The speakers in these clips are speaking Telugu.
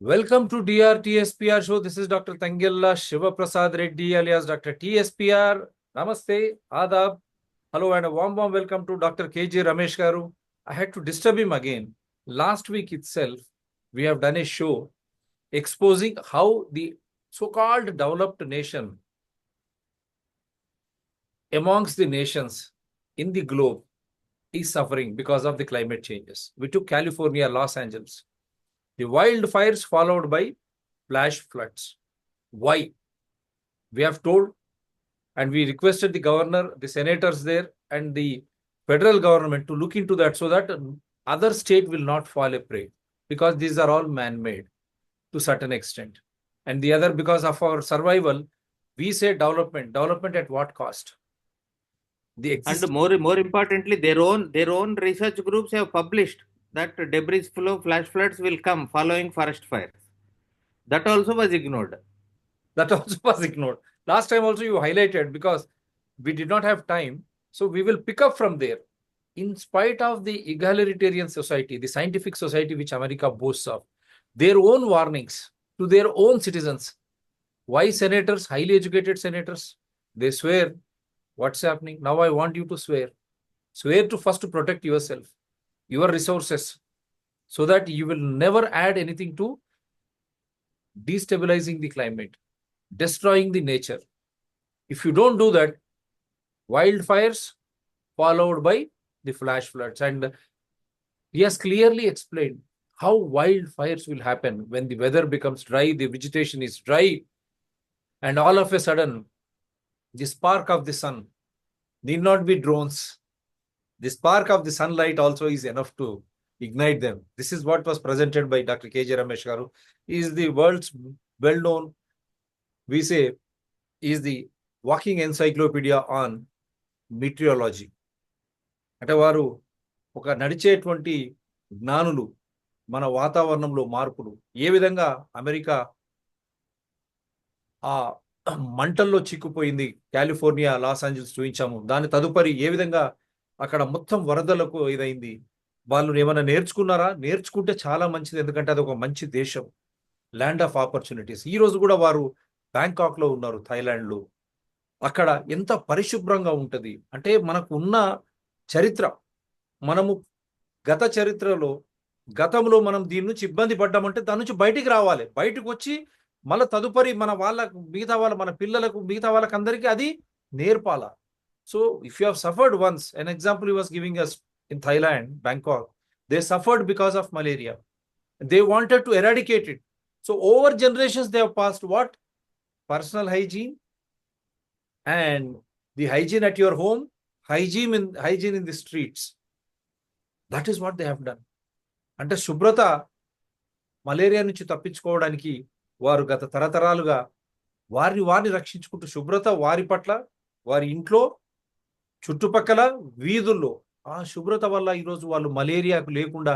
Welcome to DRTSPR show. This is Dr. Tangella Shiva Prasad Reddy alias Dr. TSPR. Namaste, Adab. Hello and a warm welcome to Dr. KJ Ramesh Garu. I had to disturb him again. Last week itself, we have done a show exposing how the so-called developed nation amongst the nations in the globe is suffering because of the climate changes. We took California, Los Angeles. The wildfires followed by flash floods. Why? We have told and we requested the governor, the senators there, and the federal government to look into that so that other state will not fall a prey, because these are all man-made to certain extent. And the other, because of our survival, we say development. Development at what cost? And more importantly, their own research groups have published that debris flow flash floods will come following forest fires. That also was ignored. Last time also you highlighted, because we did not have time. So we will pick up from there. In spite of the egalitarian society, the scientific society which America boasts of, their own warnings to their own citizens. Why senators, highly educated senators, they swear what's happening. Now I want you to swear. Swear to first to protect yourself, your resources, so that you will never add anything to destabilizing the climate, destroying the nature. If you don't do that, wildfires followed by the flash floods. And he has clearly explained how wildfires will happen when the weather becomes dry, the vegetation is dry, and all of a sudden, the spark of the sun need not be drones. The spark of the sunlight also is enough to ignite them. This is what was presented by Dr. KJ Ramesh Garu. He is the world's well-known, we say, is the walking encyclopedia on meteorology. అంటే వారు ఒక నడిచేటువంటి జ్ఞానులు, మన వాతావరణంలో మార్పులు ఏ విధంగా అమెరికా ఆ మంటల్లో చిక్కుపోయింది, కాలిఫోర్నియా, లాస్ ఏంజల్స్ చూపించాము. దాని తదుపరి ఏ విధంగా అక్కడ మొత్తం వరదలకు ఇదైంది. వాళ్ళు ఏమైనా నేర్చుకున్నారా? నేర్చుకుంటే చాలా మంచిది, ఎందుకంటే అది ఒక మంచి దేశం, ల్యాండ్ ఆఫ్ ఆపర్చునిటీస్. ఈ రోజు కూడా వారు బ్యాంకాక్ లో ఉన్నారు, థాయిలాండ్ లో. అక్కడ ఎంత పరిశుభ్రంగా ఉంటది అంటే, మనకు ఉన్న చరిత్ర, మనము గత చరిత్రలో గతంలో మనం దీని నుంచి ఇబ్బంది పడ్డామంటే దాని నుంచి బయటికి రావాలి. బయటకు వచ్చి మళ్ళీ తదుపరి మన వాళ్ళకు, మిగతా వాళ్ళ, మన పిల్లలకు, మిగతా వాళ్ళకి అందరికీ అది నేర్పాల. So if you have suffered once, an example he was giving us in Thailand, Bangkok, they suffered because of malaria. They wanted to eradicate it. So over generations they have passed what? Personal hygiene and the hygiene at your home, hygiene in the streets. That is what they have done. అంటే శుభ్రత, మలేరియా నుంచి తప్పించుకోవడానికి వారు గత తరతరాలుగా వారిని రక్షించుకుంటూ, శుభ్రత వారి పట్ల, వారి ఇంట్లో, చుట్టుపక్కల వీధుల్లో ఆ శుభ్రత వల్ల ఈరోజు వాళ్ళు మలేరియాకు లేకుండా,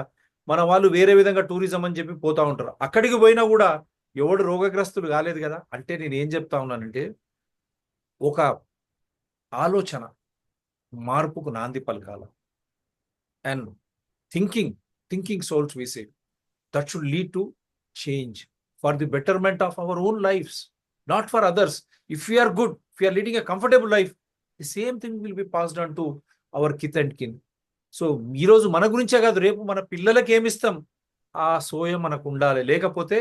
మన వాళ్ళు వేరే విధంగా టూరిజం అని చెప్పి పోతా ఉంటారు. అక్కడికి పోయినా కూడా ఎవడు రోగగ్రస్తులు కాలేదు కదా. అంటే నేను ఏం చెప్తా ఉన్నానంటే, ఒక ఆలోచన మార్పుకు నాంది పలకాల. And thinking souls, we say, that should lead to change for the betterment of our own lives, not for others. If we are good, if we are leading a comfortable life, the same thing will be passed on to our kith and kin. So ఈరోజు మన గురించే కాదు, రేపు మన పిల్లలకి ఏమిస్తాం, ఆ సోయం మనకు ఉండాలి. లేకపోతే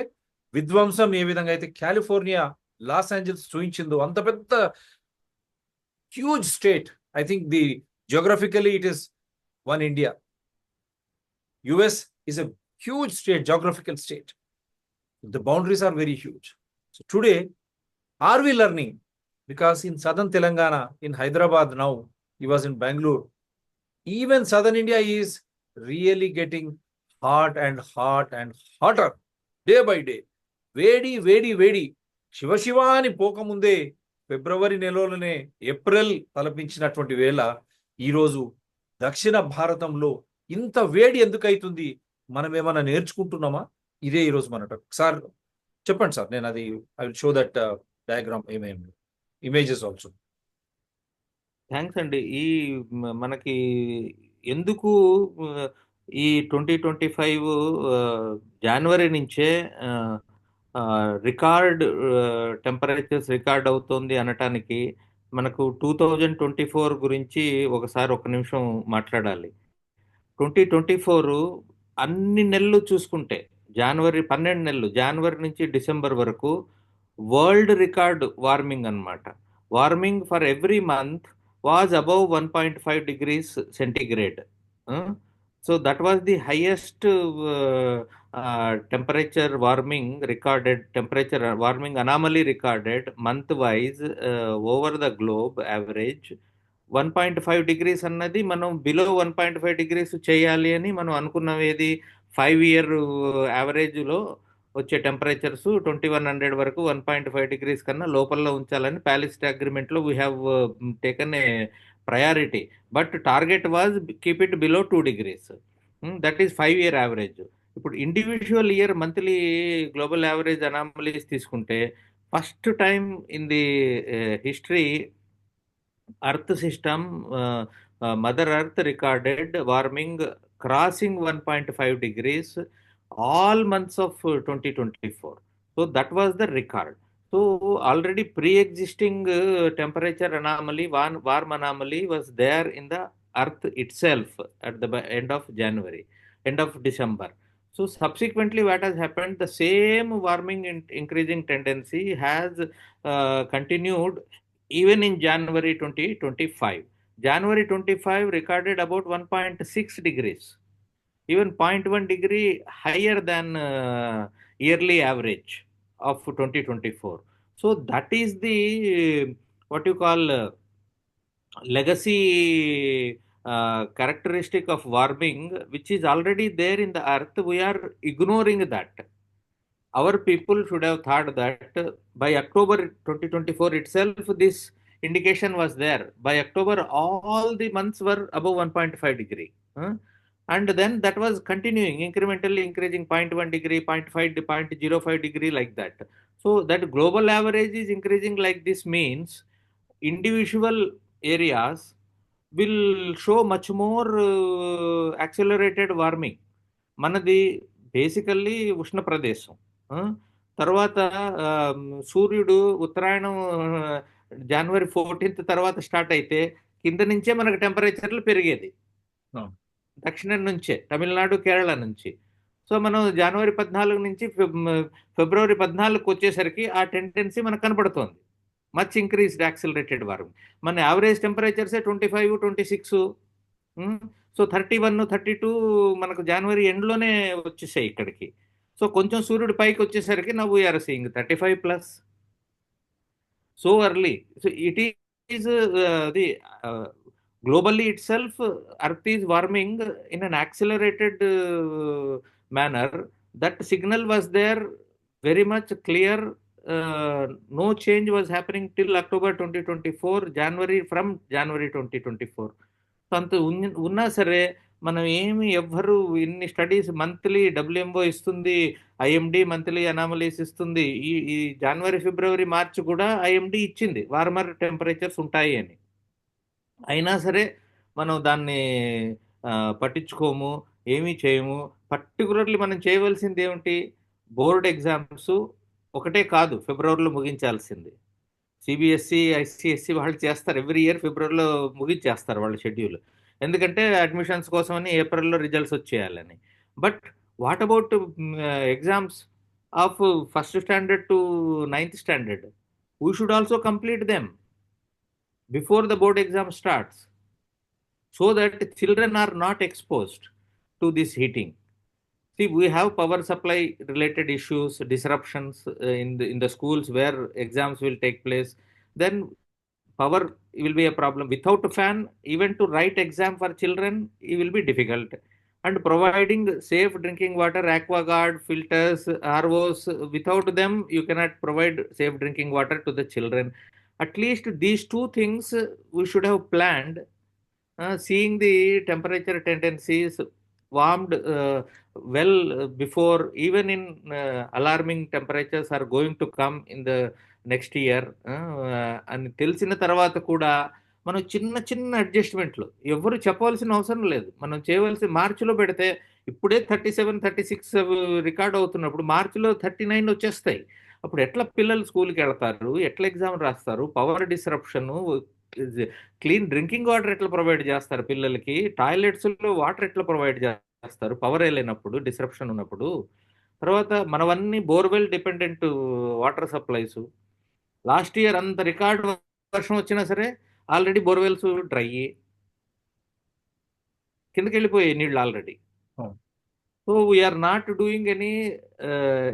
విధ్వంసం ఏ విధంగా అయితే కాలిఫోర్నియా, లాస్ ఏంజల్స్ చూయించిందో, అంత పెద్ద huge state. I think the geographically it is one India. US is a huge state, geographical state. The boundaries are very huge. So today, are we learning? Because in southern Telangana, in Hyderabad now, he was in Bangalore, even southern India is really getting hot and hotter day by day. వేడి శివ అని పోకముందే ఫిబ్రవరి నెలలోనే ఏప్రిల్ తలపించినటువంటి వేళ ఈరోజు దక్షిణ భారతంలో ఇంత వేడి ఎందుకు అవుతుంది? మనం ఏమైనా నేర్చుకుంటున్నామా? ఇదే ఈరోజు మన సార్ చెప్పండి సార్. నేను అది I will show that diagram, ఏమేమి ఇమేజెస్ ఆల్సో. థ్యాంక్స్ అండి. ఈ మనకి ఎందుకు ఈ 2025 జనవరి నుంచే రికార్డ్ టెంపరేచర్స్ రికార్డ్ అవుతోంది అనటానికి మనకు 2024 గురించి ఒకసారి ఒక నిమిషం మాట్లాడాలి. 2024 అన్ని నెలలు చూసుకుంటే జనవరి 12 నెలలు, జనవరి నుంచి డిసెంబర్ వరకు వరల్డ్ రికార్డ్ వార్మింగ్ అన్నమాట. Warming for every month was above 1.5 degrees centigrade. So that was the highest temperature warming recorded, temperature warming anomaly recorded month wise over the globe average. 1.5 degrees అన్నది మనం బిలో 1.5 degrees చేయాలి అని మనం అనుకున్నాం. ఏది 5-year యావరేజ్లో వచ్చే టెంపరేచర్స్ 2100 వరకు 1.5 degrees కన్నా లోపల ఉంచాలని ప్యారిస్ అగ్రిమెంట్లో we have taken a priority. But target was keep it below 2 degrees. That is 5-year average. ఇప్పుడు individual year monthly global average anomalies తీసుకుంటే first time in the history Earth system, Mother Earth recorded warming crossing 1.5 degrees all months of 2024. So that was the record. So already pre-existing temperature anomaly, warm anomaly was there in the Earth itself at the end of January, end of December. So subsequently, what has happened? The same warming increasing tendency has continued even in January 2025. January 25 recorded about 1.6 degrees, even 0.1 degree higher than yearly average of 2024. So that is the what you call legacy characteristic of warming, which is already there in the earth. We are ignoring that. Our people should have thought that by October 2024 itself, this indication was there. By October, all the months were above 1.5 degree. And then that was continuing, incrementally increasing 0.1 degree, 0.5, 0.05 degree, like that. So that global average is increasing like this means individual areas will show much more accelerated warming. మనది బేసికల్లీ ఉష్ణ ప్రదేశం. తర్వాత సూర్యుడు ఉత్తరాయణం జనవరి 14th తర్వాత స్టార్ట్ అయితే కింద నుంచే మనకు టెంపరేచర్లు పెరిగేది, దక్షిణం నుంచే, తమిళనాడు, కేరళ నుంచి. సో మనం జనవరి 14 నుంచి ఫిబ్రవరి 14కి వచ్చేసరికి ఆ టెండెన్సీ మనకు కనపడుతోంది, మచ్ ఇంక్రీస్డ్ యాక్సిలరేటెడ్ వార్మింగ్. మన యావరేజ్ టెంపరేచర్సే 25, 26. సో 31, 32 మనకు జనవరి ఎండ్లోనే వచ్చేసాయి ఇక్కడికి. సో కొంచెం సూర్యుడు పైకి వచ్చేసరికి now we're seeing 35+. So early. So it is the globally itself, Earth is warming in an accelerated manner. That signal was there, very much clear. No change was happening till October 2024, from January 2024. అంత ఉన్నా సరే మనం ఏమి ఎవ్వరు ఇన్ని స్టడీస్ మంత్లీ WMO ఇస్తుంది, IMD మంత్లీ అనామలీస్ ఇస్తుంది. ఈ జనవరి, ఫిబ్రవరి, మార్చి కూడా IMD ఇచ్చింది వార్మర్ టెంపరేచర్స్ ఉంటాయి అని. అయినా సరే మనం దాన్ని పట్టించుకోము, ఏమీ చేయము. పర్టికులర్లీ మనం చేయవలసింది ఏమిటి? బోర్డ్ ఎగ్జామ్స్ ఒకటే కాదు ఫిబ్రవరిలో ముగించాల్సింది. CBSE, ICSE వాళ్ళు చేస్తారు, ఎవ్రీ ఇయర్ ఫిబ్రవరిలో ముగించేస్తారు వాళ్ళ షెడ్యూల్. ఎందుకంటే అడ్మిషన్స్ కోసమని ఏప్రిల్లో రిజల్ట్స్ వచ్చేయాలని. But what about exams of first standard to 9th standard? We should also complete them before the board exam starts, so that children are not exposed to this heating. See, we have power supply related issues, disruptions in the schools where exams will take place. Then power will be a problem. Without a fan, even to write exam for children, it will be difficult. And providing safe drinking water, AquaGuard, filters, ROs, without them you cannot provide safe drinking water to the children. At least these two things we should have planned, seeing the temperature tendencies warmed well before, even in alarming temperatures are going to come in the next year. అని తెలిసిన తర్వాత కూడా మనం చిన్న చిన్న అడ్జస్ట్మెంట్లు ఎవరు చెప్పవలసిన అవసరం లేదు. మనం చేయవలసిన మార్చిలో పెడితే ఇప్పుడే 37, 36 రికార్డ్ అవుతున్నప్పుడు మార్చిలో 39 వచ్చేస్తాయి. అప్పుడు ఎట్లా పిల్లలు స్కూల్కి వెళ్తారు, ఎట్లా ఎగ్జామ్ రాస్తారు, power disruption, clean drinking water ఎట్లా ప్రొవైడ్ చేస్తారు పిల్లలకి, టాయిలెట్స్లో వాటర్ ఎట్లా ప్రొవైడ్ చేస్తారు పవర్ వెళ్ళినప్పుడు, డిస్రప్షన్ ఉన్నప్పుడు. తర్వాత మనవన్నీ borewell dependent water supplies. Last year అంత రికార్డ్ వర్షం వచ్చినా సరే ఆల్రెడీ బోర్వెల్స్ డ్రై, కిందకి వెళ్ళిపోయాయి నీళ్ళు ఆల్రెడీ. అవును. So we're not doing any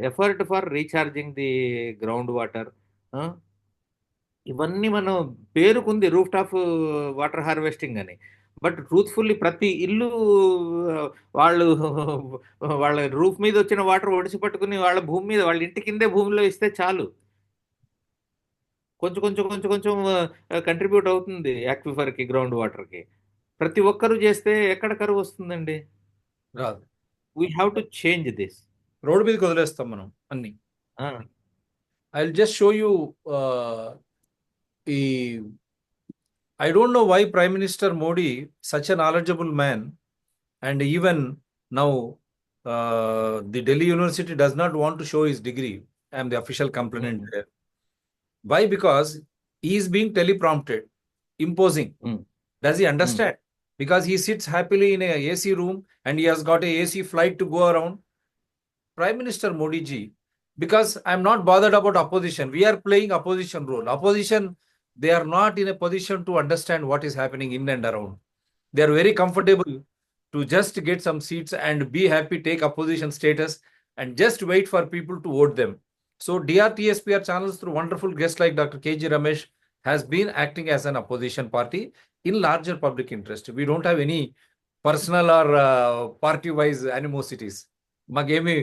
effort for recharging the ground water. ఇవన్నీ మనం పేరుకుంది రూఫ్ టాప్ వాటర్ హార్వెస్టింగ్ అని, బట్ ట్రూత్ఫుల్లీ ప్రతి ఇల్లు వాళ్ళు వాళ్ళ రూఫ్ మీద వచ్చిన వాటర్ ఒడిసి పట్టుకుని వాళ్ళ భూమి మీద, వాళ్ళ ఇంటి కిందే భూమిలో ఇస్తే చాలు. కొంచెం కొంచెం కొంచెం కొంచెం కంట్రిబ్యూట్ అవుతుంది యాక్విఫర్కి, గ్రౌండ్ వాటర్కి. ప్రతి ఒక్కరూ చేస్తే ఎక్కడ కరువు వస్తుందండి? రాదు. We have to change this. Road మీదకి వదిలేస్తాం మనం అన్ని. I will just show you ఈ I don't know why Prime Minister Modi, such a knowledgeable man, and even now the Delhi University does not want to show his degree. I am the official complainant there. Why? Because he is being teleprompted, imposing. Does he understand? Because he sits happily in a AC room and he has got a AC flight to go around. Prime Minister Modi ji, because I am not bothered about opposition. We are playing opposition role. Opposition, they are not in a position to understand what is happening in and around. They are very comfortable to just get some seats and be happy, take opposition status and just wait for people to vote them. So DRTSPR channels through wonderful guests like Dr. KG Ramesh has been acting as an opposition party in larger public interest. We don't have any personal or party-wise animosities. మాకేమి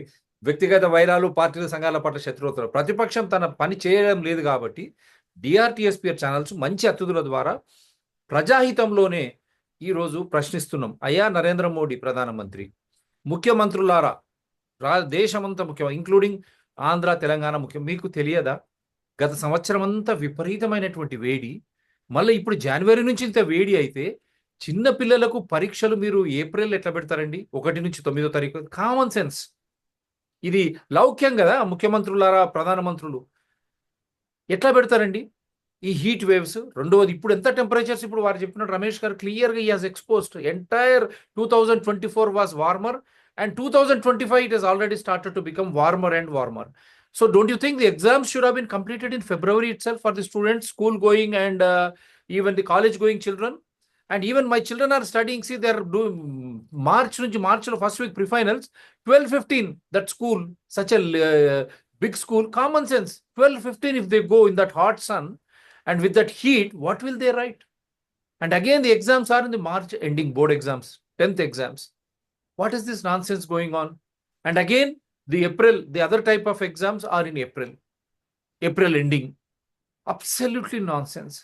వ్యక్తిగత వైరాలు, పార్టీల సంఘాల పట్ల శత్రువులు. ప్రతిపక్షం తన పని చేయడం లేదు కాబట్టి డిఆర్టీఎస్పీఆర్ ఛానల్స్ మంచి అతిథుల ద్వారా ప్రజాహితంలోనే ఈరోజు ప్రశ్నిస్తున్నాం. అయ్యా నరేంద్ర మోడీ ప్రధానమంత్రి, ముఖ్యమంత్రులారా, దేశమంతా ముఖ్యం, ఇంక్లూడింగ్ ఆంధ్ర, తెలంగాణ ముఖ్యం, మీకు తెలియదా గత సంవత్సరం అంతా విపరీతమైనటువంటి వేడి, మళ్ళీ ఇప్పుడు జనవరి నుంచి ఇంత వేడి అయితే చిన్న పిల్లలకు పరీక్షలు మీరు ఏప్రిల్ ఎట్లా పెడతారండి? 1 నుంచి 9వ తారీఖు. Common sense. ఇది లౌక్యం కదా. ముఖ్యమంత్రులారా, ప్రధానమంత్రులు ఎట్లా పెడతారండి ఈ హీట్ వేవ్స్? రెండవది, ఇప్పుడు ఎంత టెంపరేచర్స్, ఇప్పుడు వారు చెప్పినట్టు రమేష్ గారు క్లియర్గా ఈ has exposed entire 2024 was warmer and 2025 it has already started to become warmer and warmer. So don't you think the exams should have been completed in February itself for the students, school going and even the college going children? And even my children are studying, see they are doing March first week pre-finals, 12-15 that school, such a big school, common sense, 12-15 if they go in that hot sun and with that heat, what will they write? And again the exams are in the March ending, board exams, 10th exams. What is this nonsense going on? And again, the other type of exams are in April ending. Absolutely nonsense.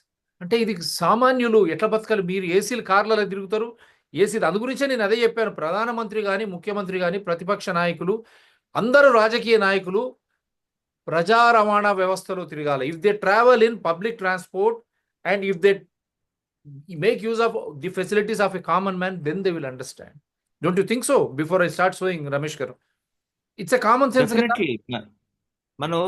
అంటే ఇది సామాన్యులు ఎట్లా బతకాలి? మీరు ఏసీలు కార్లలో తిరుగుతారు, ఏసీలు. అందు గురించే నేను అదే చెప్పాను. ప్రధానమంత్రి కానీ, ముఖ్యమంత్రి కానీ, ప్రతిపక్ష నాయకులు, అందరూ రాజకీయ నాయకులు ప్రజా రవాణా వ్యవస్థలో తిరగాలి. If they travel in public transport and if they make use of the facilities of a common man, then they will understand. Don't you think so? Before I start showing Ramesh garu, it's a common sense. Definitely. మనం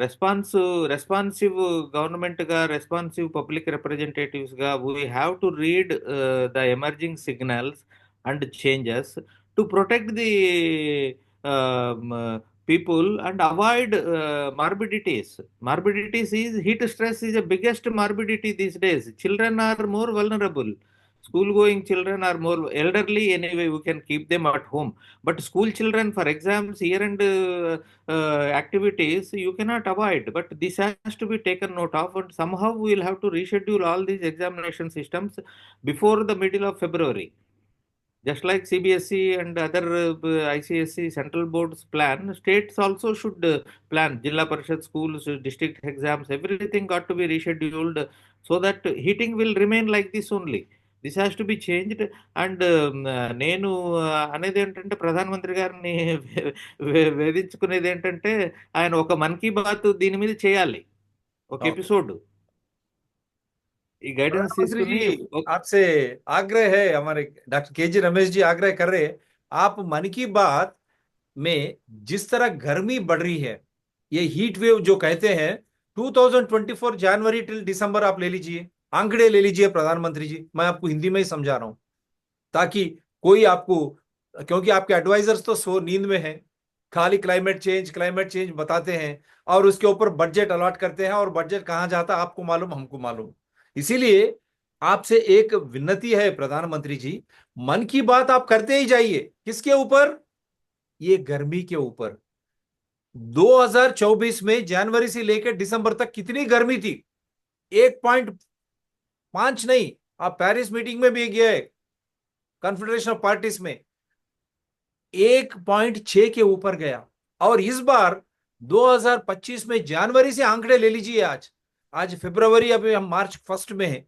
రెస్పాన్సివ్ గవర్నమెంట్ గా, రెస్పాన్సివ్ పబ్లిక్ రిప్రజెంటేటివ్స్ గా, we have to read the emerging signals and changes to protect the people and avoid morbidities. Morbidities is heat stress is the biggest morbidity these days. Children are more vulnerable. School going children are more elderly. Anyway, we can keep them at home. But school children for exams, year end activities, you cannot avoid. But this has to be taken note of, and somehow we will have to reschedule all these examination systems before the middle of February. Just like CBSE and other ICSE central boards plan, states also should plan. Jilla Parishad schools, district exams, everything got to be rescheduled so that heating will remain like this only. This has to be changed. And నేను అనేది ఏంటంటే, ప్రధానమంత్రి గారిని వేధించుకునేది ఏంటంటే, ఆయన ఒక మన్ కీ బాత్ దీని మీద చేయాలి, ఒక ఎపిసోడ్. ఈ గైడెన్స్ प्रधानमंत्री తీసుకుని जी आपसे आग्रह है, हमारे डॉक्टर केजी रमेश जी आग्रह कर रहे हैं, आप मन की बात में जिस तरह गर्मी बढ़ रही है, ये हीट वेव जो कहते हैं, 2024 जनवरी टिल दिसंबर आप ले लीजिए, आंकड़े ले लीजिए प्रधानमंत्री जी, मैं आपको हिंदी में ही समझा रहा हूं ताकि कोई आपको, क्योंकि आपके एडवाइजर्स तो सो नींद में हैं, खाली क्लाइमेट चेंज बताते हैं और उसके ऊपर बजट अलॉट करते हैं, और बजट कहां जाता है आपको मालूम, हमको मालूम। इसीलिए आपसे एक विनती है प्रधानमंत्री जी, मन की बात आप करते ही जाइए। किसके ऊपर? ये गर्मी के ऊपर। 2024 में जनवरी से लेकर दिसंबर तक कितनी गर्मी थी? 1.5 नहीं, आप पेरिस मीटिंग में भी गए, कॉन्फेडरेशन ऑफ पार्टीज में 1.6 के ऊपर गया। और इस बार 2025 में जनवरी से आंकड़े ले लीजिए, आज आज फरवरी, अभी हम मार्च फर्स्ट में है,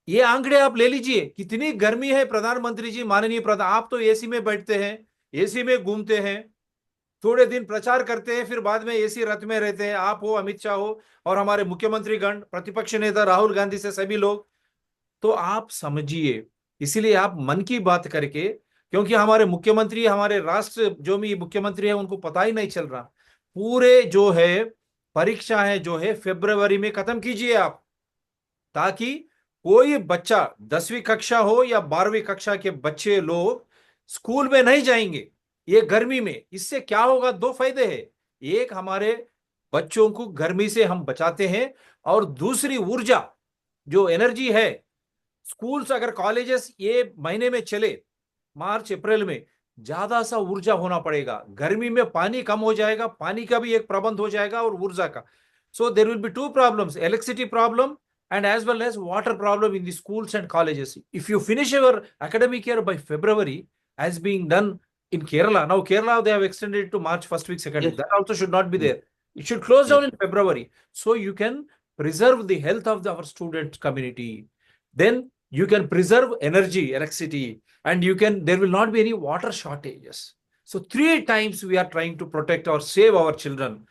ये आंकड़े आप ले लीजिए, कितनी गर्मी है प्रधानमंत्री जी, माननीय प्रधान। आप तो एसी में बैठते हैं, एसी में घूमते हैं, थोड़े दिन प्रचार करते हैं, फिर बाद में एसी रथ में रहते हैं, आप हो, अमित शाह हो, और हमारे मुख्यमंत्री गण, प्रतिपक्ष नेता राहुल गांधी से सभी लोग। तो आप समझिए, इसीलिए आप मन की बात करके, क्योंकि हमारे मुख्यमंत्री, हमारे राष्ट्र जो भी मुख्यमंत्री है, उनको पता ही नहीं चल रहा, पूरे जो है परीक्षा है जो है फरवरी में खत्म कीजिए आप, ताकि कोई बच्चा 10वीं कक्षा हो या 12वीं कक्षा के बच्चे लोग स्कूल में नहीं जाएंगे ये गर्मी में। इससे क्या होगा? दो फायदे हैं, एक हमारे बच्चों को गर्मी से हम बचाते हैं, और दूसरी ऊर्जा जो एनर्जी है, स्कूल्स अगर कॉलेजेस ये महीने में चले, मार्च अप्रैल में, ज्यादा सा ऊर्जा होना पड़ेगा, गर्मी में पानी कम हो जाएगा, पानी का भी एक प्रबंध हो जाएगा और ऊर्जा का। So there will be two problems, electricity problem and as well as water problem in the schools and colleges. If you finish your academic year by February, as being done in Kerala, now Kerala they have extended it to March first week, second week. yes, That also should not be there. It should close down yes. in February, so you can preserve the health of our student community. Then you can preserve energy, electricity, and you can. There will not be any water shortages. So 3 times we are trying to protect or save our children.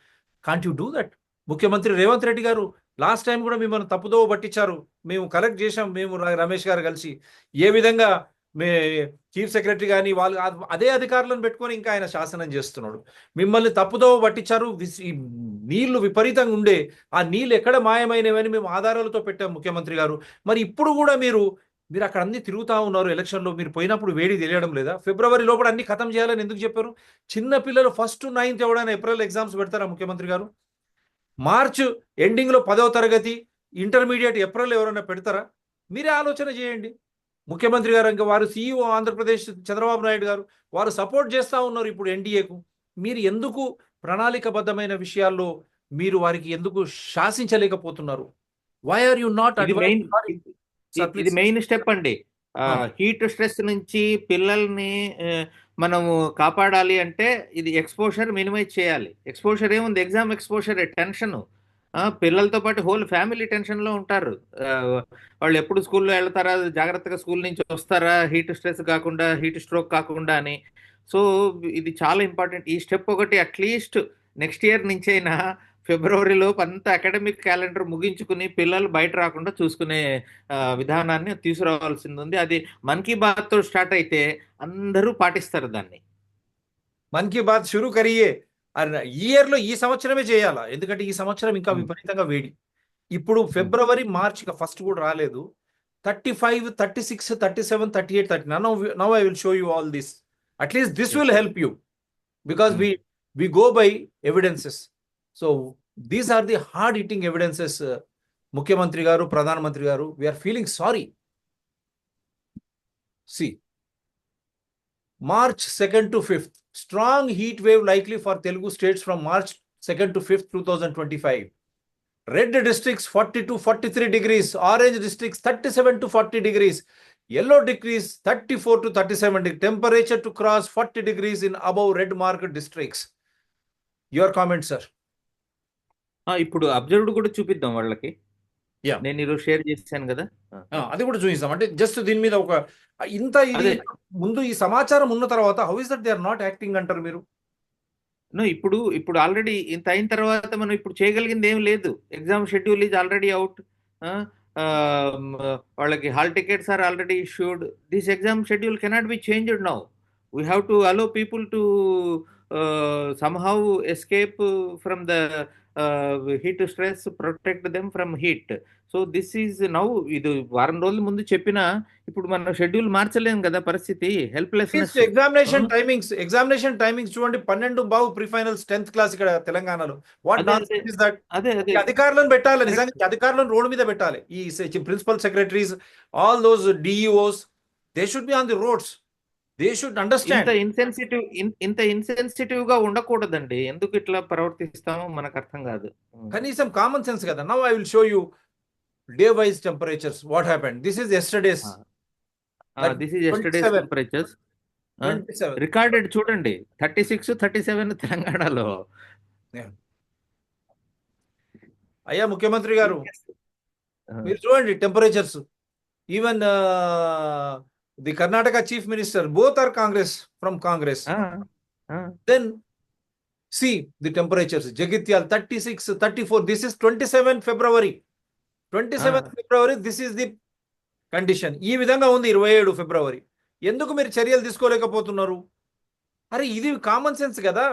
Can't you do that? ముఖ్యమంత్రి రేవంత్ రెడ్డి గారు లాస్ట్ టైం కూడా మిమ్మల్ని తప్పుదోవ పట్టించారు, మేము కలెక్ట్ చేశాం, మేము రమేష్ గారు కలిసి, ఏ విధంగా మే చీఫ్ సెక్రటరీ కానీ వాళ్ళు అదే అధికారులను పెట్టుకొని ఇంకా ఆయన శాసనం చేస్తున్నాడు, మిమ్మల్ని తప్పుదోవ పట్టించారు. ఈ నీళ్లు విపరీతంగా ఉండే, ఆ నీళ్ళు ఎక్కడ మాయమైనవని మేము ఆధారాలతో పెట్టాం ముఖ్యమంత్రి గారు. మరి ఇప్పుడు కూడా మీరు అక్కడ అన్ని తిరుగుతా ఉన్నారు, ఎలక్షన్లో మీరు పోయినప్పుడు వేడి తెలియడం లేదా? ఫిబ్రవరి లోపల అన్ని ఖతం చేయాలని ఎందుకు చెప్పారు? చిన్న పిల్లలు ఫస్ట్ 9th ఎవడైనా ఏప్రిల్ ఎగ్జామ్స్ పెడతారా ముఖ్యమంత్రి గారు? మార్చ్ ఎండింగ్ లో 10వ తరగతి, ఇంటర్మీడియట్ ఏప్రిల్ ఎవరైనా పెడతారా? మీరే ఆలోచన చేయండి. ముఖ్యమంత్రి గారు, ఇంకా వారు సీఈఓ ఆంధ్రప్రదేశ్ చంద్రబాబు నాయుడు గారు, వారు సపోర్ట్ చేస్తా ఉన్నారు ఇప్పుడు ఎన్డీఏకు. మీరు ఎందుకు ప్రణాళికబద్ధమైన విషయాల్లో మీరు వారికి ఎందుకు శాసించలేకపోతున్నారు? వై ఆర్ యు నాట్ ఇది మెయిన్ స్టెప్ అండి. హీట్ స్ట్రెస్ నుంచి పిల్లల్ని మనము కాపాడాలి అంటే ఇది ఎక్స్పోజర్ మినిమైజ్ చేయాలి. ఎక్స్పోజర్ ఏముంది, ఎగ్జామ్ ఎక్స్పోజర్, టెన్షన్, పిల్లలతో పాటు హోల్ ఫ్యామిలీ టెన్షన్లో ఉంటారు. వాళ్ళు ఎప్పుడు స్కూల్లో వెళ్తారా, జాగ్రత్తగా స్కూల్ నుంచి వస్తారా, హీట్ స్ట్రెస్ కాకుండా, హీట్ స్ట్రోక్ కాకుండా అని. సో ఇది చాలా ఇంపార్టెంట్. ఈ స్టెప్ ఒకటి అట్లీస్ట్ నెక్స్ట్ ఇయర్ నుంచి అయినా ఫిబ్రవరిలో అంతా అకాడమిక్ క్యాలెండర్ ముగించుకుని పిల్లలు బయట రాకుండా చూసుకునే విధానాన్ని తీసుకురావాల్సింది ఉంది. అది మన్ కీ బాత్ తో స్టార్ట్ అయితే అందరూ పాటిస్తారు దాన్ని. మన్ కీ బాత్ షురూ కరియే. ఈ ఇయర్ లో, ఈ సంవత్సరమే చేయాలా, ఎందుకంటే ఈ సంవత్సరం ఇంకా విపరీతంగా వేడి. ఇప్పుడు ఫిబ్రవరి, మార్చ్ ఫస్ట్ కూడా రాలేదు. 35, 36, 37, 38, 39. Now I will show you all this. At least this will help you, because we go by evidences. So these are the hard hitting evidences. Mukhyamantri garu, Pradhan Mantri garu, we are feeling sorry. See, March 2nd to 5th, strong heat wave likely for Telugu states from March 2nd to 5th, 2025. Red districts 40 to 43 degrees, orange districts 37 to 40 degrees, yellow degrees 34 to 37 degrees, temperature to cross 40 degrees in above red marked districts. Your comment, sir. ఇప్పుడు అబ్జర్వ్డ్ కూడా చూపిద్దాం వాళ్ళకి. Yeah. నేను ఈరోజు షేర్ చేశాను కదా, అది కూడా చూపిస్తాం. అంటే జస్ట్ దీని మీద ఒక ఇంత ఇది ముందు ఈ సమాచారం ఉన్న తర్వాత how is that they are not acting అంటారు మీరు? ఇప్పుడు ఆల్రెడీ ఇంత అయిన తర్వాత మనం ఇప్పుడు చేయగలిగింది ఏం లేదు. Exam schedule is already out. వాళ్ళకి hall tickets are already issued. This exam schedule cannot be changed now. We have to allow people to somehow escape from the heat stress, protect them from heat. So this is now. ఇది వారం రోజుల ముందు చెప్పినా ఇప్పుడు మనం షెడ్యూల్ మార్చలేం కదా, పరిస్థితి హెల్ప్లెస్నెస్. ఎగ్జామినేషన్ టైమింగ్స్ చూడండి, 12 ప్రీ ఫైనల్స్ 10th క్లాస్ ఇక్కడ తెలంగాణలో. వాట్ అదే అదే నాన్సెన్స్ ఇస్ దట్? అదే అదే అధికారులను పెట్టాలి, నిజంగా కరెక్ట్. ఈ అధికారులను రోడ్డు మీద పెట్టాలి. ఈ principal secretaries, all those DEOs, they should be on the roads. They should understand. ఇంత ఇన్సెన్సిటివ్ గా ఉండకూడదండి. ఎందుకు ఇట్లా ప్రవర్తిస్తామో మనకు అర్థం కాదు. కనీసం కామన్ సెన్స్ కదా. Now I will show you day wise temperatures. What happened? This is yesterday's. This is yesterday's 27 temperatures 27. Recorded. చూడండి 36, 37 తెలంగాణలో. Yeah. అయ్యా ముఖ్యమంత్రి గారు, ఆ, మీరు చూడండి temperatures. Even the Karnataka chief minister, both are Congress, from Congress. Ah, ah. Then see the temperatures. Jagityal 36, 34. This is 27 February. 27 February, this is the condition. ఈ విధంగా ఉంది 27 ఫిబ్రవరి. ఎందుకు మీరు చర్యలు తీసుకోలేకపోతున్నారు? అరే ఇది కామన్ సెన్స్ కదా.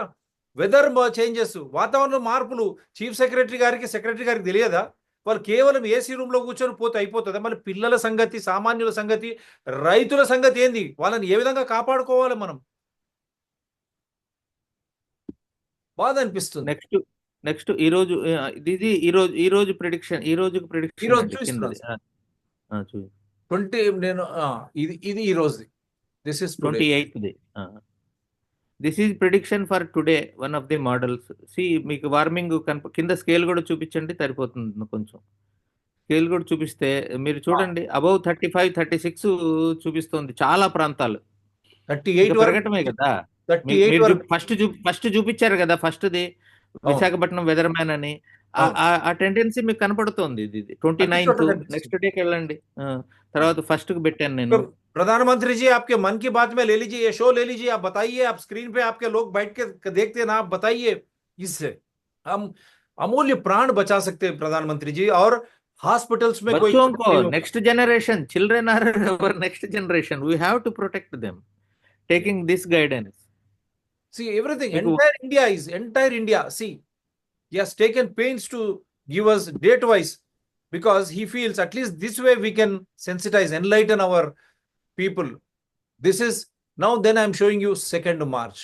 వెదర్ చేంజెస్, వాతావరణ మార్పులు చీఫ్ సెక్రటరీ గారికి తెలియదా? వాళ్ళు కేవలం ఏసీ రూమ్ లో కూర్చొని పోతే అయిపోతుందా? మళ్ళీ పిల్లల సంగతి, సామాన్యుల సంగతి, రైతుల సంగతి ఏంది? వాళ్ళని ఏ విధంగా కాపాడుకోవాలి మనం? బాధ అనిపిస్తుంది. నెక్స్ట్ ఈ రోజు ఇది ఈ రోజు ప్రిడిక్షన్. ఈ రోజు ప్రిడిక్షన్ చూస్తున్నాను. 20 నేను ఇది ఈ రోజుది. This is 28th. This is prediction for today, one of the models. మీకు వార్మింగ్ కింద స్కేల్ కూడా చూపించండి, సరిపోతుంది. కొంచెం స్కేల్ కూడా చూపిస్తే మీరు చూడండి, అబౌవ్ 35, 36 చూపిస్తుంది చాలా ప్రాంతాలు. 38 పెరగటమే కదా. 38 మీరు వరకు ఫస్ట్ చూపించారు కదా, ఫస్ట్ది విశాఖపట్నం వెదర్ మ్యాన్ అని. ఆ టెండెన్సీ మీకు కనపడుతోంది. ఇది 29th నెక్స్ట్ డేకి వెళ్ళండి. తర్వాత ఫస్ట్ కి పెట్టాను నేను. प्रधानमंत्री जी, आपके मन की बात में ले लीजिए, ये शो ले लीजिए, आप बताइए, आप स्क्रीन पे आपके लोग बैठ के देखते हैं ना, आप बताइए. इससे हम अमूल्य प्राण बचा सकते हैं प्रधानमंत्री जी. और हॉस्पिटल्स में कोई बच्चों को, next generation, children are our next generation, we have to protect them, taking this guidance. see everything, entire India, see, he has taken pains to give us date wise, because he feels at least this way we can sensitize, enlighten our people. This is now, then I am showing you 2nd March.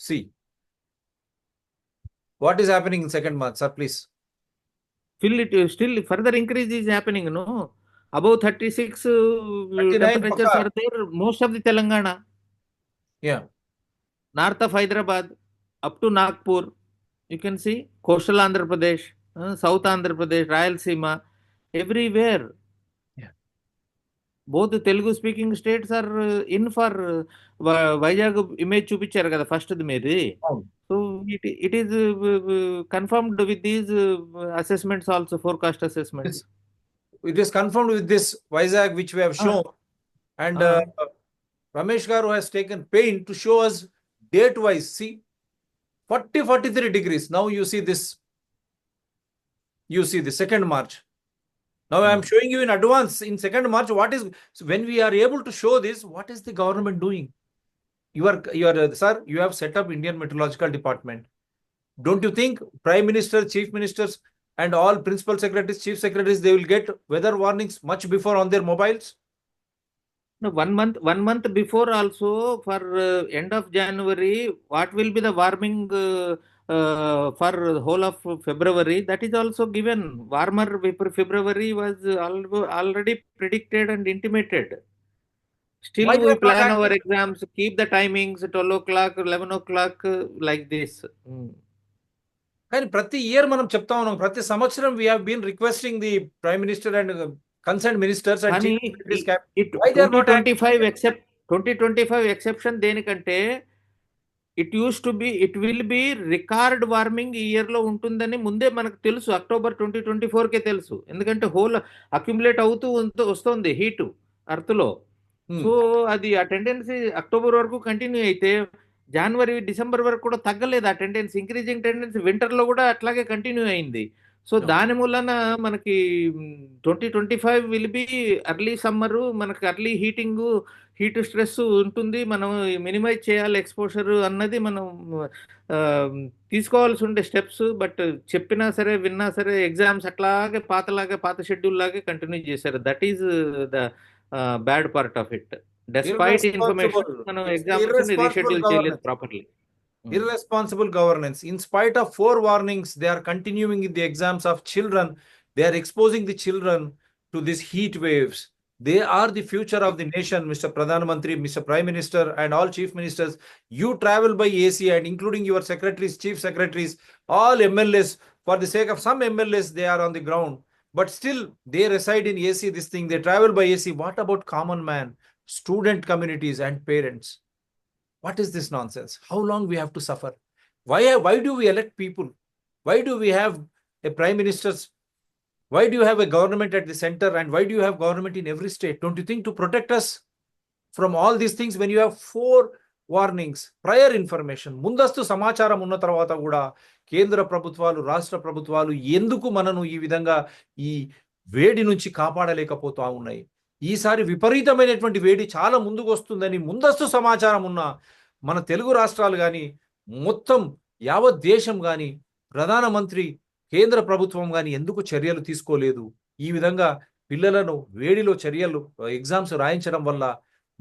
See what is happening in 2nd March, sir, please. Still further increase is happening, no? Above 36 temperatures are there, most of the Telangana. Yeah. North of Hyderabad up to Nagpur, you can see coastal Andhra Pradesh, South Andhra Pradesh, Rayalaseema, everywhere. Yeah. Both the Telugu speaking states are in for Vizag image చూపించారు కదా ఫస్ట్ ది మీది. So it is confirmed with these assessments also, forecast assessments. It is confirmed with this Vizag which we have shown. And Ramesh Garu has taken pain to show us date wise. See 43 degrees. Now you see this, you see the 2nd March. Now I am showing you in advance in 2nd March what is, when we are able to show this, what is the government doing? You are sir, you have set up Indian Meteorological Department. Don't you think Prime Minister, Chief Ministers and all Principal Secretaries, Chief Secretaries, they will get weather warnings much before on their mobiles? No, 1 month before also, for end of January, what will be the warming for whole of February, that is also given. Warmer February was already predicted and intimated. Still Why we you are not plan our acting? exams, keep the timings 12 o'clock, 11 o'clock, like this. కానీ ప్రతి ఇయర్ మనం చెప్తా ఉన్నాం, ప్రతి సంవత్సరం we have been requesting the Prime Minister and concerned ministers and కానీ chief secretaries cap. it Why they are not 2025 exception దేనికంటే it will be record warming ఈ ఇయర్ లో ఉంటుందని ముందే మనకు తెలుసు. అక్టోబర్ 2024 కే తెలుసు. ఎందుకంటే హోల్ అక్యుములేట్ అవుతూ వస్తుంది హీట్ అర్త్ లో. సో అది ఆ టెండెన్సీ అక్టోబర్ వరకు కంటిన్యూ అయితే జనవరి, డిసెంబర్ వరకు కూడా తగ్గలేదు. ఆ టెండెన్సీ, ఇంక్రీజింగ్ టెండెన్సీ వింటర్ లో కూడా అట్లాగే కంటిన్యూ అయింది. So No. దాని మూలన మనకి 2025 విల్ బి అర్లీ సమ్మరు, మనకి అర్లీ హీట్ స్ట్రెస్ ఉంటుంది. మనం మినిమైజ్ చేయాలి ఎక్స్పోజర్ అన్నది మనం ఆ, తీసుకోవాల్సి ఉండే స్టెప్స్. బట్ చెప్పినా సరే విన్నా సరే ఎగ్జామ్స్ అట్లాగే పాత షెడ్యూల్ లాగే కంటిన్యూ చేశారు. That is the bad part of it. Despite information Irresponsible. మనం It's the exams irresponsible reschedule చేయలేదు governance. Properly. Irresponsible governance. In spite of 4 warnings, they are continuing in the exams of children. They are exposing the children to these heat waves. They are the future of the nation, Mr. Pradhan Mantri, Mr. Prime Minister, and all chief ministers. You travel by AC, and including your secretaries, chief secretaries, all MLAs. For the sake of some MLAs, they are on the ground. But still, they reside in AC, this thing. They travel by AC. What about common man, student communities, and parents? What is this nonsense? How long we have to suffer? Why do we elect people? Why do we have a prime ministers? Why do you have a government at the center? And why do you have government in every state? Don't you think to protect us from all these things when you have 4 warnings, prior information, ముందస్తు సమాచారం ఉన్న తర్వాత కూడా కేంద్ర ప్రభుత్వాలు, రాష్ట్ర ప్రభుత్వాలు ఎందుకు మనను ఈ విధంగా ఈ వేడి నుంచి కాపాడలేకపోతా ఉన్నాయి? ఈసారి విపరీతమైనటువంటి వేడి చాలా ముందుకు వస్తుందని ముందస్తు సమాచారం ఉన్న మన తెలుగు రాష్ట్రాలు కానీ, మొత్తం యావత్ దేశం కానీ, ప్రధానమంత్రి, కేంద్ర ప్రభుత్వం కానీ ఎందుకు చర్యలు తీసుకోలేదు? ఈ విధంగా పిల్లలను వేడిలో ఎగ్జామ్స్ రాయించడం వల్ల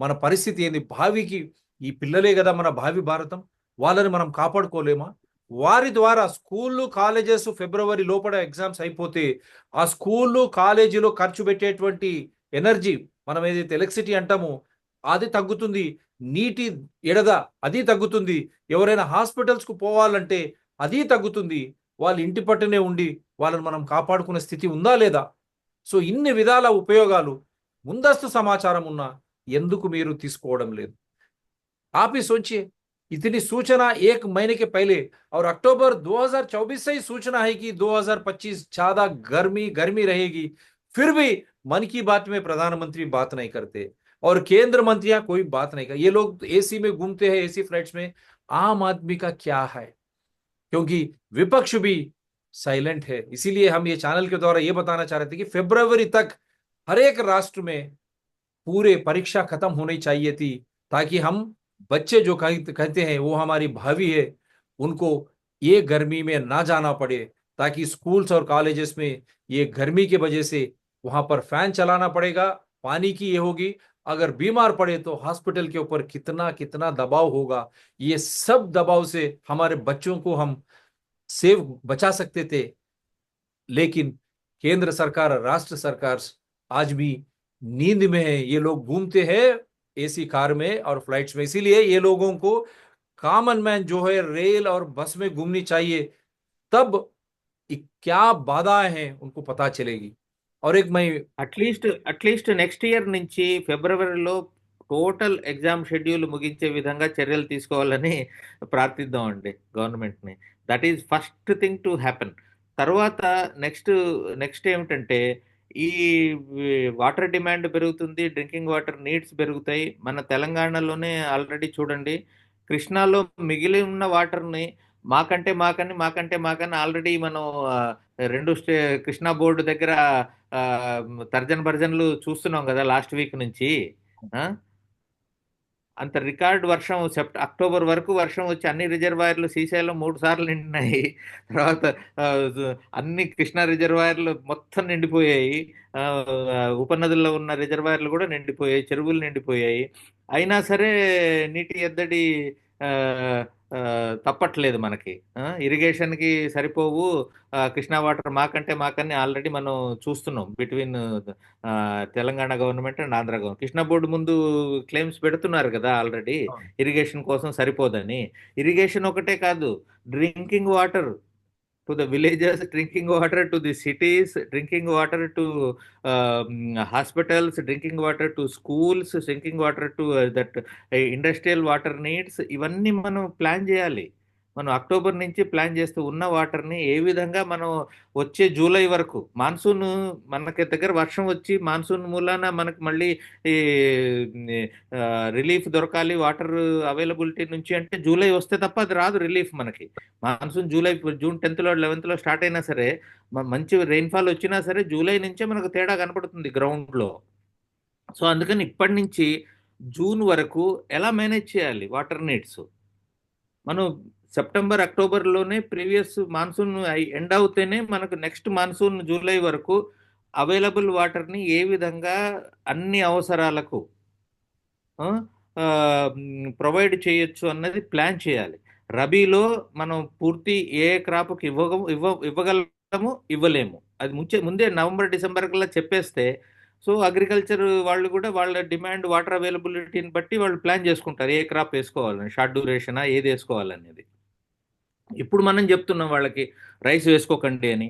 మన పరిస్థితి ఏంది? భావికి ఈ పిల్లలే కదా మన భావి భారతం. వాళ్ళని మనం కాపాడుకోలేమా? వారి ద్వారా స్కూళ్ళు, కాలేజెస్ ఫిబ్రవరి లోపల ఎగ్జామ్స్ అయిపోతే ఆ స్కూళ్ళు, కాలేజీలో ఖర్చు పెట్టేటువంటి ఎనర్జీ, మనం ఏదైతే ఎలక్ట్రిసిటీ అంటామో అది తగ్గుతుంది. నీటి ఎడద అది తగ్గుతుంది. ఎవరైనా హాస్పిటల్స్కు పోవాలంటే అది తగ్గుతుంది. వాళ్ళ ఇంటి పట్టునే ఉండి వాళ్ళని మనం కాపాడుకునే స్థితి ఉందా లేదా? సో ఇన్ని విధాల ఉపయోగాలు ముందస్తు సమాచారం ఉన్నా ఎందుకు మీరు తీసుకోవడం లేదు? आप ही सोचिए, इतनी सूचना 1 महीने के पहले, और अक्टूबर 2024 से ही सूचना है कि 2025 ज्यादा गर्मी रहेगी, फिर भी मन की बात में प्रधानमंत्री बात नहीं करते और केंद्र मंत्रियां कोई बात नहीं कर। ये लोग एसी में घूमते हैं, एसी फ्लाइट्स में। आम आदमी का क्या है? क्योंकि विपक्ष भी साइलेंट है। इसीलिए हम ये चैनल के द्वारा ये बताना चाह रहे थे कि फरवरी तक हर एक राष्ट्र में पूरे परीक्षा खत्म होनी चाहिए थी, ताकि हम बच्चे जो कहते हैं वो हमारी भावी है, उनको ये गर्मी में ना जाना पड़े, ताकि स्कूल्स और कॉलेजेस में ये गर्मी के वजह से वहां पर फैन चलाना पड़ेगा, पानी की ये होगी, अगर बीमार पड़े तो हॉस्पिटल के ऊपर कितना कितना दबाव होगा। ये सब दबाव से हमारे बच्चों को हम बचा सकते थे। लेकिन केंद्र सरकार, राष्ट्र सरकार आज भी नींद में है। ये लोग घूमते हैं एसी कार में और फ्लाइट्स में। इसीलिए ये लोगों को, कॉमन मैन जो है, रेल और बस में घूमनी चाहिए, तब क्या बाधाएं हैं उनको पता चलेगी। और एक मैं అట్లీస్ట్ నెక్స్ట్ ఇయర్ నుంచి ఫిబ్రవరిలో టోటల్ ఎగ్జామ్ షెడ్యూల్ ముగించే విధంగా చర్యలు తీసుకోవాలని ప్రార్థిద్దామండి గవర్నమెంట్ని. That is first thing to happen. తర్వాత నెక్స్ట్ ఏమిటంటే, ఈ వాటర్ డిమాండ్ పెరుగుతుంది, డ్రింకింగ్ వాటర్ నీడ్స్ పెరుగుతాయి. మన తెలంగాణలోనే ఆల్రెడీ చూడండి, కృష్ణాలో మిగిలి ఉన్న వాటర్ని మాకని ఆల్రెడీ మనం కృష్ణా బోర్డు దగ్గర తర్జన భర్జనలు చూస్తున్నాం కదా లాస్ట్ వీక్ నుంచి. అంత రికార్డ్ వర్షం అక్టోబర్ వరకు వర్షం వచ్చి అన్ని రిజర్వాయర్లు, శ్రీశైలం 3 సార్లు నిండినాయి. తర్వాత అన్ని కృష్ణా రిజర్వాయర్లు మొత్తం నిండిపోయాయి. ఉపనదుల్లో ఉన్న రిజర్వాయర్లు కూడా నిండిపోయాయి, చెరువులు నిండిపోయాయి. అయినా సరే నీటి ఎద్దడి తప్పట్లేదు మనకి. ఇరిగేషన్కి సరిపోవు కృష్ణా వాటర్ మాకని ఆల్రెడీ మనం చూస్తున్నాం between Telangana government and Andhra government. Krishna board ముందు క్లెయిమ్స్ పెడుతున్నారు కదా ఆల్రెడీ, ఇరిగేషన్ కోసం సరిపోదని. ఇరిగేషన్ ఒకటే కాదు, drinking water to the villages, drinking water to the cities, drinking water to hospitals, drinking water to schools, drinking water to that industrial water needs. ఇవన్నీ మనం ప్లాన్ చేయాలి. మనం అక్టోబర్ నుంచి ప్లాన్ చేస్తూ ఉన్న వాటర్ని ఏ విధంగా మనం వచ్చే జూలై వరకు మాన్సూన్ మనకి దగ్గర వర్షం వచ్చి మాన్సూన్ మూలాన మనకు మళ్ళీ ఈ రిలీఫ్ దొరకాలి వాటర్ అవైలబిలిటీ నుంచి అంటే జూలై వస్తే తప్ప అది రాదు రిలీఫ్ మనకి. Monsoon July June 10th 11th start అయినా సరే మంచి రెయిన్ఫాల్ వచ్చినా సరే జూలై నుంచే మనకు తేడా కనపడుతుంది గ్రౌండ్లో. సో అందుకని ఇప్పటి నుంచి జూన్ వరకు ఎలా మేనేజ్ చేయాలి వాటర్ నీడ్స్. మనం సెప్టెంబర్ అక్టోబర్లోనే ప్రీవియస్ మాన్సూన్ ఎండ్ అవుతేనే మనకు నెక్స్ట్ మాన్సూన్ జూలై వరకు అవైలబుల్ వాటర్ని ఏ విధంగా అన్ని అవసరాలకు ప్రొవైడ్ చేయొచ్చు అన్నది ప్లాన్ చేయాలి. రబీలో మనం పూర్తి ఏ క్రాప్కి ఇవ్వగలము ఇవ్వలేము అది ముందే నవంబర్ డిసెంబర్ కల్లా చెప్పేస్తే సో అగ్రికల్చర్ వాళ్ళు కూడా వాళ్ళ డిమాండ్ వాటర్ అవైలబిలిటీని బట్టి వాళ్ళు ప్లాన్ చేసుకుంటారు ఏ క్రాప్ వేసుకోవాలని, షార్ట్ డ్యూరేషనా ఏది వేసుకోవాలనేది. ఇప్పుడు మనం చెప్తున్నాం వాళ్ళకి రైస్ వేసుకోకండి అని.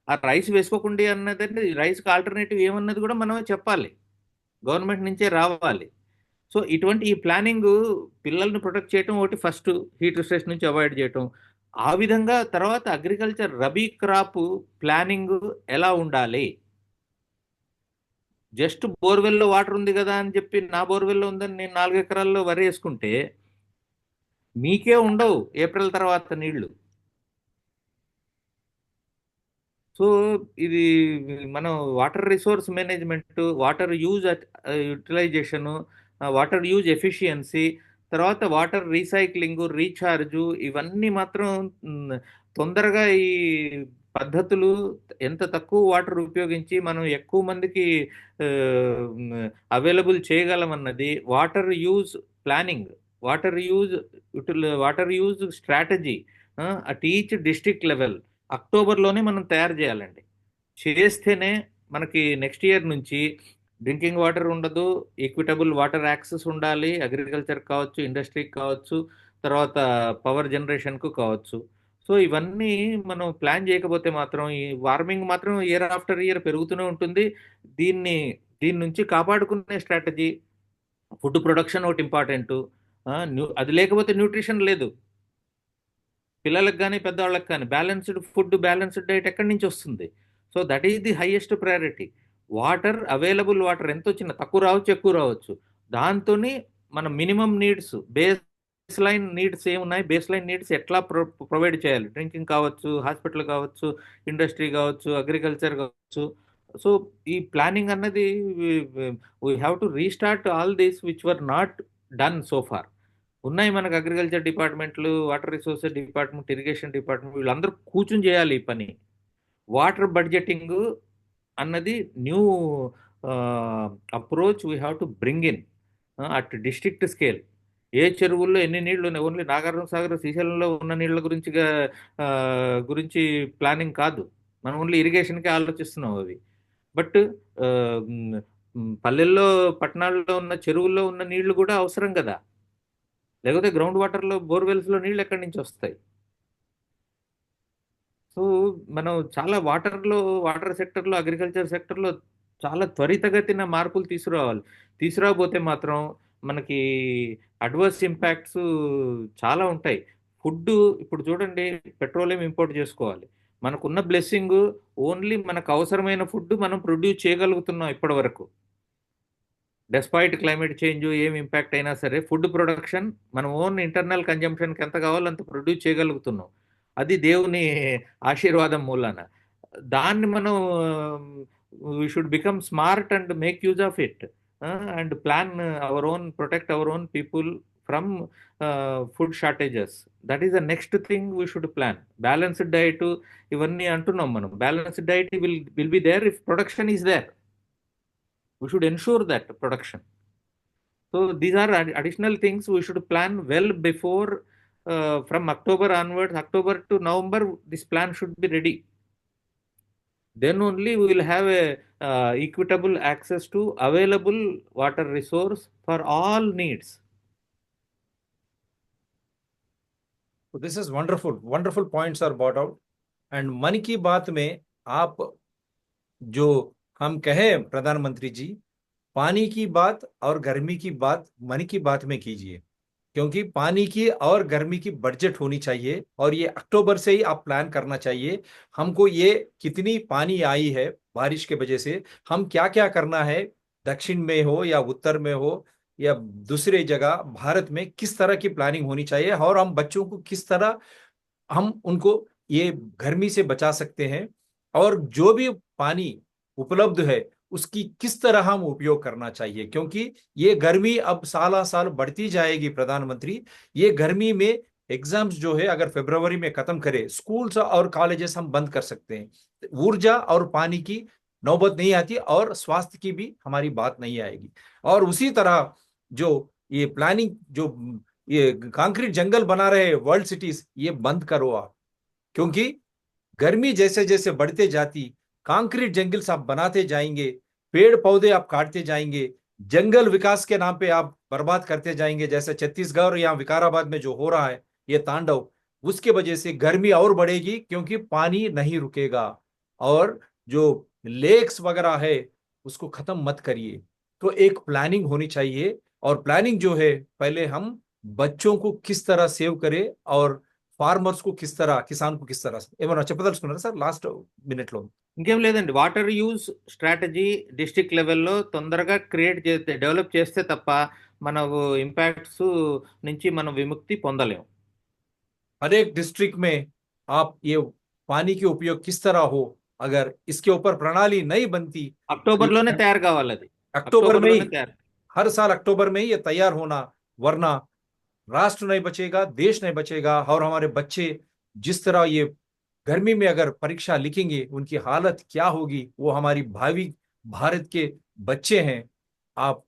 ఆ రైస్ వేసుకోకండి అన్నదంటే రైస్కి ఆల్టర్నేటివ్ ఏమన్నది కూడా మనమే చెప్పాలి, గవర్నమెంట్ నుంచే రావాలి. సో ఇటువంటి ఈ ప్లానింగ్ పిల్లల్ని ప్రొటెక్ట్ చేయటం ఒకటి ఫస్ట్, హీట్ స్ట్రెస్ నుంచి అవాయిడ్ చేయటం. ఆ విధంగా తర్వాత అగ్రికల్చర్ రబీ క్రాప్ ప్లానింగ్ ఎలా ఉండాలి. జస్ట్ బోర్వెల్లో వాటర్ ఉంది కదా అని చెప్పి నా బోర్వెల్లో ఉందని నేను 4 ఎకరాల్లో వరి వేసుకుంటే మీకే ఉండవు ఏప్రిల్ తర్వాత నీళ్లు. సో ఇది మనం water resource management, water use utilisation, water use efficiency, తర్వాత వాటర్ రీసైక్లింగ్, రీఛార్జు ఇవన్నీ మాత్రం తొందరగా ఈ పద్ధతులు ఎంత తక్కువ వాటర్ ఉపయోగించి మనం ఎక్కువ మందికి అవైలబుల్ చేయగలమన్నది water use planning, water use strategy at each district level అక్టోబర్లోనే మనం తయారు చేయాలండి. చేస్తేనే మనకి నెక్స్ట్ ఇయర్ నుంచి డ్రింకింగ్ వాటర్ ఉండదు, ఈక్విటబుల్ వాటర్ యాక్సెస్ ఉండాలి, అగ్రికల్చర్ కావచ్చు, ఇండస్ట్రీకి కావచ్చు, తర్వాత పవర్ జనరేషన్కు కావచ్చు. సో ఇవన్నీ మనం ప్లాన్ చేయకపోతే మాత్రం ఈ వార్మింగ్ మాత్రం ఇయర్ ఆఫ్టర్ ఇయర్ పెరుగుతూనే ఉంటుంది. దీని నుంచి కాపాడుకునే స్ట్రాటజీ ఫుడ్ ప్రొడక్షన్ ఒకటి ఇంపార్టెంట్. అది లేకపోతే న్యూట్రిషన్ లేదు పిల్లలకు కానీ పెద్దవాళ్ళకి కానీ. బ్యాలెన్స్డ్ ఫుడ్, బ్యాలెన్స్డ్ డైట్ ఎక్కడి నుంచి వస్తుంది? So that is the highest priority. Water, available water ఎంత వచ్చినా తక్కువ రావచ్చు ఎక్కువ రావచ్చు, దాంతో మన minimum needs, base line needs ఏమున్నాయి, బేస్ లైన్ నీడ్స్ ఎట్లా ప్రొవైడ్ చేయాలి. డ్రింకింగ్ కావచ్చు, హాస్పిటల్ కావచ్చు, ఇండస్ట్రీ కావచ్చు, అగ్రికల్చర్ కావచ్చు. సో ఈ ప్లానింగ్ అన్నది we have to restart all these which were not done so far. ఉన్నాయి మనకు అగ్రికల్చర్ డిపార్ట్మెంట్లు, water resources department, irrigation department, వీళ్ళందరూ కూర్చుని చేయాలి ఈ పని. వాటర్ బడ్జెటింగ్ అన్నది new approach we have to bring in at district scale. ఏ చెరువుల్లో ఎన్ని నీళ్లు ఉన్నాయి, ఓన్లీ నాగార్జున సాగర్, శ్రీశైలంలో ఉన్న నీళ్ల గురించి ప్లానింగ్ కాదు, మనం ఓన్లీ ఇరిగేషన్కే ఆలోచిస్తున్నాం అవి. బట్ పల్లెల్లో, పట్టణాల్లో ఉన్న చెరువుల్లో ఉన్న నీళ్లు కూడా అవసరం కదా, లేకపోతే గ్రౌండ్ వాటర్లో, బోర్వెల్స్లో నీళ్ళు ఎక్కడి నుంచి వస్తాయి? సో మనం చాలా వాటర్ సెక్టర్లో, అగ్రికల్చర్ సెక్టర్లో చాలా త్వరితగతిన మార్పులు తీసుకురాకపోతే మాత్రం మనకి అడ్వర్స్ ఇంపాక్ట్స్ చాలా ఉంటాయి. ఫుడ్ ఇప్పుడు చూడండి, పెట్రోలియం ఇంపోర్ట్ చేసుకోవాలి. మనకున్న బ్లెస్సింగ్ ఓన్లీ మనకు అవసరమైన ఫుడ్ మనం ప్రొడ్యూస్ చేయగలుగుతున్నాం ఇప్పటి వరకు. డెస్పైట్ క్లైమేట్ చేంజ్ ఏం ఇంపాక్ట్ అయినా సరే ఫుడ్ ప్రొడక్షన్ మనం ఓన్ ఇంటర్నల్ కన్జంప్షన్కి ఎంత కావాలో అంత ప్రొడ్యూస్ చేయగలుగుతున్నాం. అది దేవుని ఆశీర్వాదం మూలాన. దాన్ని మనం we should become smart and make use of it and plan our own, protect our own people from food shortages. That is the next thing we should plan. Balanced diet ఇవన్నీ అంటున్నాం మనం. Balanced diet will be there if production is there. We should ensure that production. So these are additional things we should plan well before, from October onwards. October to November, this plan should be ready. Then only we will have a equitable access to available water resource for all needs. So this is wonderful points are brought out. And मन की बात में आप जो हम कहे प्रधानमंत्री जी, पानी की बात और गर्मी की बात मन की बात में कीजिए. क्योंकि पानी की और गर्मी की बजट होनी चाहिए, और ये अक्टूबर से ही आप प्लान करना चाहिए हमको। ये कितनी पानी आई है बारिश के वजह से, हम क्या क्या करना है, दक्षिण में हो या उत्तर में हो या दूसरे जगह भारत में, किस तरह की प्लानिंग होनी चाहिए, और हम बच्चों को किस तरह हम उनको ये गर्मी से बचा सकते हैं, और जो भी पानी उपलब्ध है उसकी किस तरह हम उपयोग करना चाहिए। क्योंकि ये गर्मी अब साल साल बढ़ती जाएगी प्रधानमंत्री। ये गर्मी में एग्जाम्स जो है अगर फरवरी में खत्म करे, स्कूल्स और कॉलेजेस हम बंद कर सकते हैं, ऊर्जा और पानी की नौबत नहीं आती, और स्वास्थ्य की भी हमारी बात नहीं आएगी। और उसी तरह जो ये प्लानिंग, जो ये कंक्रीट जंगल बना रहे वर्ल्ड सिटीज, ये बंद करो आप। क्योंकि गर्मी जैसे जैसे बढ़ते जाती, कंक्रीट जंगल आप बनाते जाएंगे, पेड़ पौधे आप काटते जाएंगे, जंगल विकास के नाम पे आप बर्बाद करते जाएंगे, जैसे छत्तीसगढ़ या विकाराबाद में जो हो रहा है ये तांडव, उसके वजह से गर्मी और बढ़ेगी, क्योंकि पानी नहीं रुकेगा। और जो लेक्स वगैरह है उसको खत्म मत करिए। तो एक प्लानिंग होनी चाहिए, और प्लानिंग जो है पहले हम बच्चों को किस तरह सेव करें, और ఫార్మర్స్ కు కిస్తరా, కిసాన్ కు కిస్తరా, ఏమన్నా చెప్పదలుచుకున్నారా సార్ లాస్ట్ మినిట్ లో? ఇంకేం లేదండి, వాటర్ యూజ్ స్ట్రాటజీ డిస్ట్రిక్ట్ లెవెల్లో తొందరగా క్రియేట్ చేస్తే, డెవలప్ చేస్తే తప్ప మన ఇంపాక్ట్స్ నుంచి మనం విముక్తి పొందలేం. हर एक डिस्ट्रिक्ट में आप ये पानी के उपयोग किस तरह हो, अगर इसके ऊपर प्रणाली नहीं बनती, అక్టోబర్లోనే తయారు కావాలి అది. अक्टूबर में ही, అక్టోబర్లోనే తయారు. हर साल अक्टूबर में ही ये तैयार होना, वरना राष्ट्र नहीं बचेगा, देश नहीं बचेगा, और हमारे बच्चे जिस तरह ये गर्मी में अगर परीक्षा लिखेंगे उनकी हालत क्या होगी, वो हमारी भावी भारत के बच्चे हैं। आप